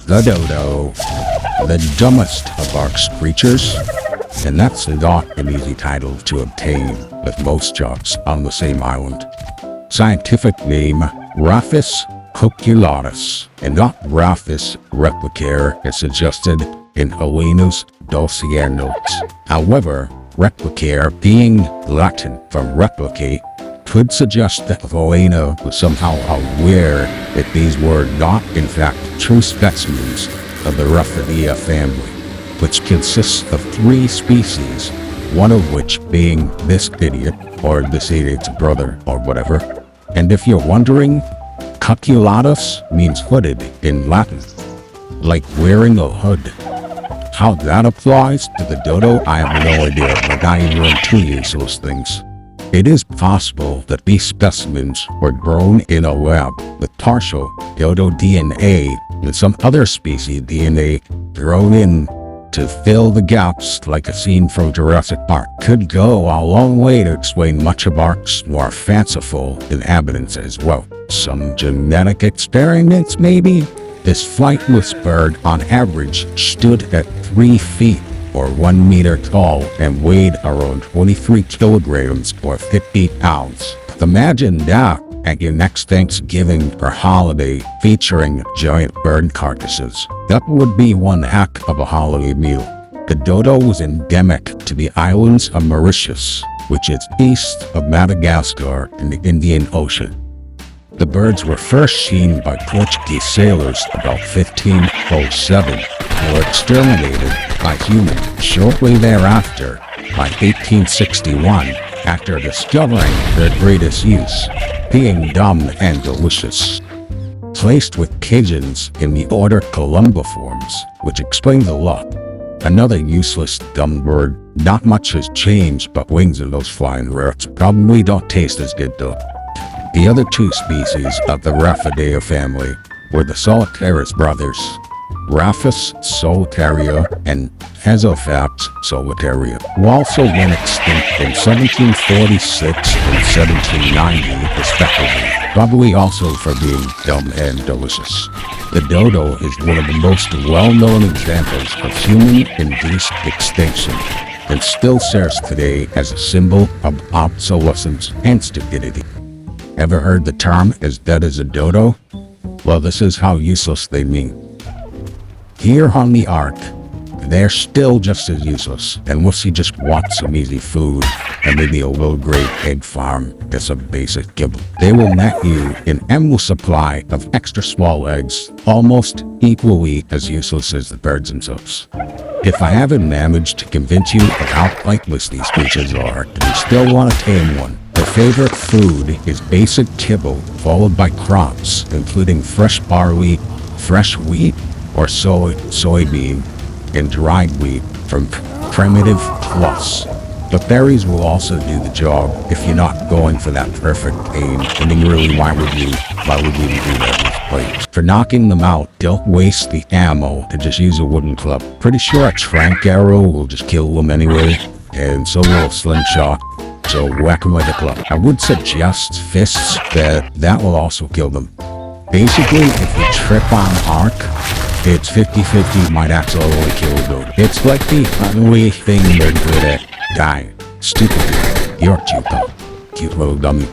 the Dodo, the dumbest of ARK's creatures. And that's not an easy title to obtain with most jobs on the same island. Scientific name, Rhaphis cuculatus, and not Rhaphis replicator as suggested in Helena's dossier notes. However, replicator being Latin from replicate could suggest that Helena was somehow aware that these were not in fact true specimens of the Rhaphidia family, which consists of 3 species, one of which being this idiot, or this idiot's brother, or whatever. And if you're wondering, cuculatus means hooded in Latin, like wearing a hood. How that applies to the Dodo, I have no idea, but I learned 2 useless things. It is possible that these specimens were grown in a lab with partial Dodo DNA and some other species DNA thrown in to fill the gaps like a scene from Jurassic Park. Could go a long way to explain much of ARK's more fanciful inhabitants as well. Some genetic experiments maybe? This flightless bird on average stood at 3 feet or 1 meter tall and weighed around 23 kilograms or 50 pounds. Imagine that at your next Thanksgiving or holiday featuring giant bird carcasses. That would be one heck of a holiday meal. The Dodo was endemic to the islands of Mauritius, which is east of Madagascar in the Indian Ocean. The birds were first seen by Portuguese sailors about 1507 and were exterminated by humans shortly thereafter by 1861 after discovering their greatest use, being dumb and delicious. Placed with pigeons in the order Columbiformes, which explains a lot. Another useless dumb bird. Not much has changed, but wings of those flying rats probably don't taste as good though. The other 2 species of the Rhaphidae family were the Solitarius brothers, Rhaphis solitaria and Hezophaps solitaria, who also went extinct in 1746 and 1790 respectively, probably also for being dumb and delicious. The Dodo is one of the most well-known examples of human-induced extinction and still serves today as a symbol of obsolescence and stupidity. Ever heard the term as dead as a dodo? Well, this is how useless they mean. Here on the ARK, they're still just as useless, unless you just want some easy food and maybe a low-grade egg farm as a basic kibble. They will net you an endless supply of extra small eggs, almost equally as useless as the birds themselves. If I haven't managed to convince you of how pointless these creatures are, and you still want to tame one, their favorite food is basic kibble, followed by crops, including fresh barley, fresh wheat, or soybean, and dried wheat from primitive plus. But berries will also do the job if you're not going for that perfect aim. I mean, really, why would you do that in this place? For knocking them out, don't waste the ammo to just use a wooden club. Pretty sure a trank arrow will just kill them anyway, and so will a slingshot. So whack them with a club. I would suggest fists, that will also kill them. Basically, if you trip on ARK, it's 50-50 might accidentally kill a Dodo. It's like the only thing they're good at. Dying. Stupid. You're cute though. Cute little dummy.